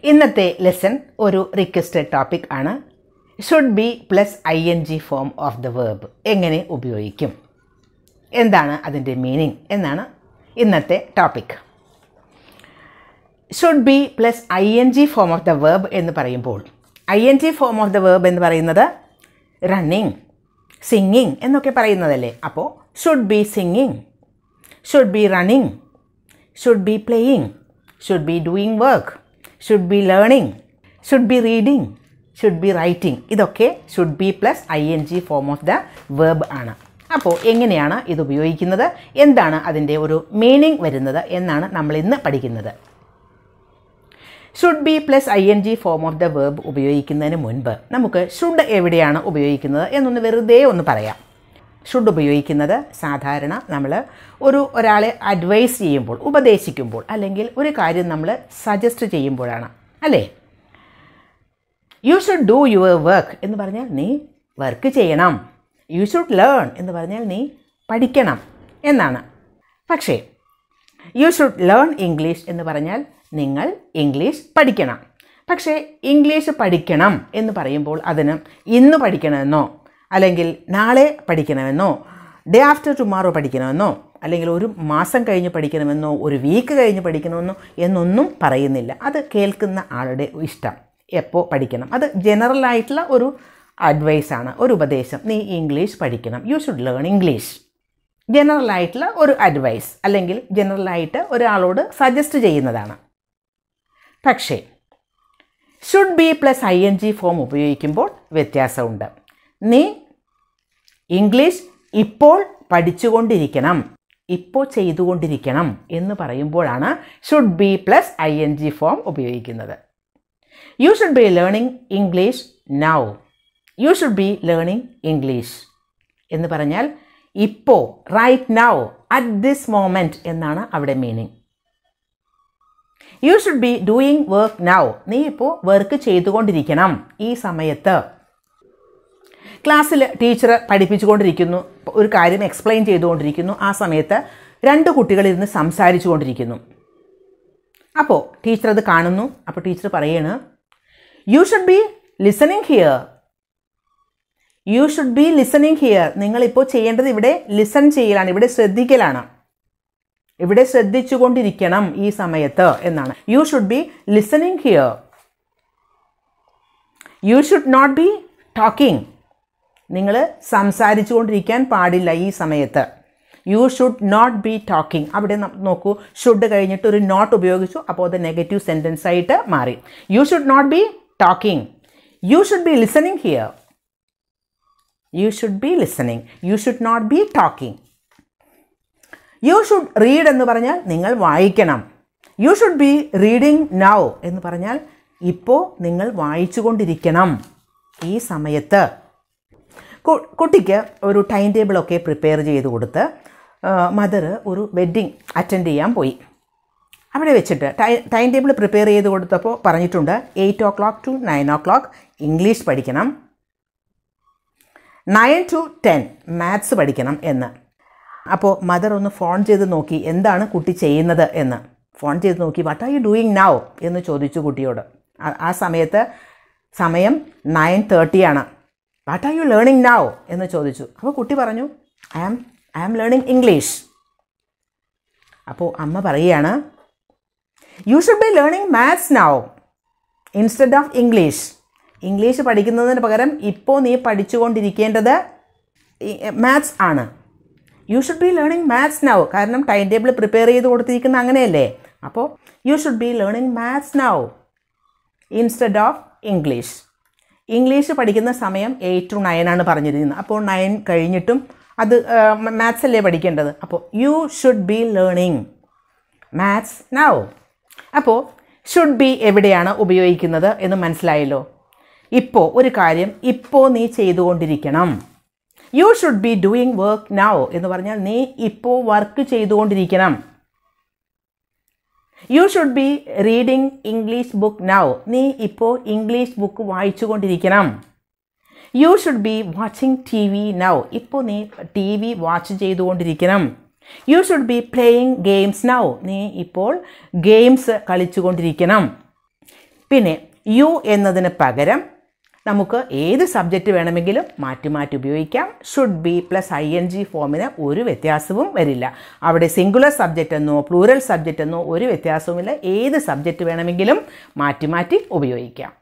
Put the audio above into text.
ഇന്നത്തെ ലെസൺ ഒരു requested topic ആണ്. Should be plus ing form of the verb എങ്ങനെ ഉപയോഗിക്കും, എന്താണ് അതിൻ്റെ മീനിങ് എന്നാണ് ഇന്നത്തെ topic. Should be plus ing form of the verb എന്ന് പറയുമ്പോൾ ing form of the verb എന്ന് പറയുന്നത് റണ്ണിങ്, സിംഗിങ് എന്നൊക്കെ പറയുന്നതല്ലേ. അപ്പോൾ should be singing, should be running, should be playing, should be doing work, should be learning, should be reading, should be writing. ഇതൊക്കെ should be plus ing form of the verb ആണ്. അപ്പോൾ എങ്ങനെയാണ് ഇത് ഉപയോഗിക്കുന്നത്, എന്താണ് അതിൻ്റെ ഒരു മീനിങ് വരുന്നത് എന്നാണ് നമ്മൾ ഇന്ന് പഠിക്കുന്നത്. Should be plus ing form of the verb ഉപയോഗിക്കുന്നതിന് മുൻപ് നമുക്ക് ഷുഡ് എവിടെയാണ് ഉപയോഗിക്കുന്നത് എന്നൊന്ന് വെറുതെ ഒന്ന് പറയാം. ഷുഡ് ഉപയോഗിക്കുന്നത് സാധാരണ നമ്മൾ ഒരാളെ അഡ്വൈസ് ചെയ്യുമ്പോൾ, ഉപദേശിക്കുമ്പോൾ, അല്ലെങ്കിൽ ഒരു കാര്യം നമ്മൾ സജസ്റ്റ് ചെയ്യുമ്പോഴാണ് അല്ലേ. You should do your work എന്ന് പറഞ്ഞാൽ നീ വർക്ക് ചെയ്യണം. യു ഷുഡ് ലേൺ എന്ന് പറഞ്ഞാൽ നീ പഠിക്കണം എന്നാണ്. പക്ഷേ യു ഷുഡ് ലേൺ ഇംഗ്ലീഷ് എന്ന് പറഞ്ഞാൽ നിങ്ങൾ ഇംഗ്ലീഷ് പഠിക്കണം. പക്ഷേ ഇംഗ്ലീഷ് പഠിക്കണം എന്ന് പറയുമ്പോൾ അതിന് ഇന്ന് പഠിക്കണമെന്നോ അല്ലെങ്കിൽ നാളെ പഠിക്കണമെന്നോ ഡേ ആഫ്റ്റർ ടുമാറോ പഠിക്കണമെന്നോ അല്ലെങ്കിൽ ഒരു മാസം കഴിഞ്ഞ് പഠിക്കണമെന്നോ ഒരു വീക്ക് കഴിഞ്ഞ് പഠിക്കണമെന്നോ എന്നൊന്നും പറയുന്നില്ല. അത് കേൾക്കുന്ന ആളുടെ ഇഷ്ടം, എപ്പോൾ പഠിക്കണം. അത് ജനറലായിട്ടുള്ള ഒരു അഡ്വൈസാണ്, ഒരു ഉപദേശം. നീ ഇംഗ്ലീഷ് പഠിക്കണം, യു ഷുഡ് ലേൺ ഇംഗ്ലീഷ്. ജനറലായിട്ടുള്ള ഒരു അഡ്വൈസ് അല്ലെങ്കിൽ ജനറലായിട്ട് ഒരാളോട് സജസ്റ്റ് ചെയ്യുന്നതാണ്. പക്ഷേ should be plus ing form ഉപയോഗിക്കുമ്പോൾ വ്യത്യാസമുണ്ട്. നീ ഇംഗ്ലീഷ് ഇപ്പോൾ പഠിച്ചുകൊണ്ടിരിക്കണം, ഇപ്പോൾ ചെയ്തുകൊണ്ടിരിക്കണം എന്ന് പറയുമ്പോഴാണ് should be plus ing form ഉപയോഗിക്കുന്നത്. You should be learning English now, you should be learning English എന്ന് പറഞ്ഞാൽ ഇപ്പോൾ, right now, at this moment എന്നാണ് അവിടെ meaning. You should be doing work now, നീ ഇപ്പോൾ വർക്ക് ചെയ്തുകൊണ്ടിരിക്കണം ഈ സമയത്ത്. ക്ലാസ്സിൽ ടീച്ചർ പഠിപ്പിച്ചുകൊണ്ടിരിക്കുന്നു, ഒരു കാര്യം എക്സ്പ്ലെയിൻ ചെയ്തുകൊണ്ടിരിക്കുന്നു. ആ സമയത്ത് രണ്ട് കുട്ടികളിരുന്ന് സംസാരിച്ചു കൊണ്ടിരിക്കുന്നു. അപ്പോൾ ടീച്ചർ അത് കാണുന്നു. അപ്പോൾ ടീച്ചർ പറയാണ്, U should be listening here, you should be listening here. നിങ്ങളിപ്പോൾ ചെയ്യേണ്ടത് ഇവിടെ ലിസൺ ചെയ്യലാണ്, ഇവിടെ ശ്രദ്ധിക്കലാണ്, ഇവിടെ ശ്രദ്ധിച്ചുകൊണ്ടിരിക്കണം ഈ സമയത്ത് എന്നാണ്. You should be listening here. You should not be talking, നിങ്ങൾ സംസാരിച്ചു കൊണ്ടിരിക്കാൻ പാടില്ല ഈ സമയത്ത്. You should not be talking. അവിടെ നോക്കൂ, ഷുഡ് കഴിഞ്ഞിട്ട് ഒരു നോട്ട് ഉപയോഗിച്ചു, അപ്പോൾ അത് നെഗറ്റീവ് സെൻറ്റൻസ് ആയിട്ട് മാറി. You should not be talking. You should be listening here. You should be listening. You should not be talking. You should read എന്ന് പറഞ്ഞാൽ നിങ്ങൾ വായിക്കണം. You should be reading now എന്ന് പറഞ്ഞാൽ ഇപ്പോൾ നിങ്ങൾ വായിച്ചുകൊണ്ടിരിക്കണം ഈ സമയത്ത്. കുട്ടിക്ക് ഒരു ടൈം ടേബിളൊക്കെ പ്രിപ്പയർ ചെയ്ത് കൊടുത്ത് മദർ ഒരു വെഡ്ഡിങ് അറ്റൻഡ് ചെയ്യാൻ പോയി. അവിടെ വെച്ചിട്ട് ടൈം ടേബിൾ പ്രിപ്പയർ ചെയ്ത് കൊടുത്തപ്പോൾ പറഞ്ഞിട്ടുണ്ട് 8 o'clock to 9 o'clock ഇംഗ്ലീഷ് പഠിക്കണം, 9 to 10 മാത്സ് പഠിക്കണം എന്ന്. അപ്പോൾ മദർ ഒന്ന് ഫോൺ ചെയ്ത് നോക്കി എന്താണ് കുട്ടി ചെയ്യുന്നത് എന്ന്. ഫോൺ ചെയ്ത് നോക്കി, what are you doing now എന്ന് ചോദിച്ചു കുട്ടിയോട്. ആ സമയത്ത് സമയം 9:30 ആണ്. What are you learning now എന്ന് ചോദിച്ചു. അപ്പോൾ കുട്ടി പറഞ്ഞു, ഐ ആം ലേണിംഗ് ഇംഗ്ലീഷ്. അപ്പോൾ അമ്മ പറയുകയാണ്, U should be learning maths now instead of English. English പഠിക്കുന്നതിന് പകരം ഇപ്പോൾ നീ പഠിച്ചുകൊണ്ടിരിക്കേണ്ടത് മാത്സ് ആണ്. U should be learning maths now, കാരണം ടൈം ടേബിൾ പ്രിപ്പയർ ചെയ്ത് കൊടുത്തിരിക്കുന്ന അങ്ങനെയല്ലേ. അപ്പോൾ U should be learning maths now instead of English. English പഠിക്കുന്ന സമയം 8 to 9 ആണ് പറഞ്ഞിരിക്കുന്നത്. അപ്പോൾ 9 കഴിഞ്ഞിട്ടും അത് മാത്സ് അല്ലേ പഠിക്കേണ്ടത്. അപ്പോൾ U should be learning maths now. അപ്പോൾ ഷുഡ് ബി എവിടെയാണ് ഉപയോഗിക്കുന്നത് എന്ന് മനസ്സിലായല്ലോ. ഇപ്പോൾ ഒരു കാര്യം ഇപ്പോൾ നീ ചെയ്തുകൊണ്ടിരിക്കണം. You should be doing work now എന്ന് പറഞ്ഞാൽ നീ ഇപ്പോൾ വർക്ക് ചെയ്തുകൊണ്ടിരിക്കണം. You should be reading English book now, നീ ഇപ്പോൾ ഇംഗ്ലീഷ് ബുക്ക് വായിച്ചുകൊണ്ടിരിക്കണം. You should be watching TV now, ഇപ്പോൾ നീ TV വാച്ച് ചെയ്തുകൊണ്ടിരിക്കണം. You should be playing games now, നീ ഇപ്പോൾ ഗെയിംസ് കളിച്ചുകൊണ്ടിരിക്കണം. പിന്നെ യു എന്നതിന് പകരം നമുക്ക് ഏത് സബ്ജക്റ്റ് വേണമെങ്കിലും മാറ്റി മാറ്റി ഉപയോഗിക്കാം. ഷുഡ് ബി പ്ലസ് ING ഫോമിന് ഒരു വ്യത്യാസവും വരില്ല. അവിടെ സിംഗുലർ സബ്ജക്റ്റ് എന്നോ പ്ലൂറൽ സബ്ജക്റ്റ് എന്നോ ഒരു വ്യത്യാസവുമില്ല. ഏത് സബ്ജക്റ്റ് വേണമെങ്കിലും മാറ്റി മാറ്റി ഉപയോഗിക്കാം.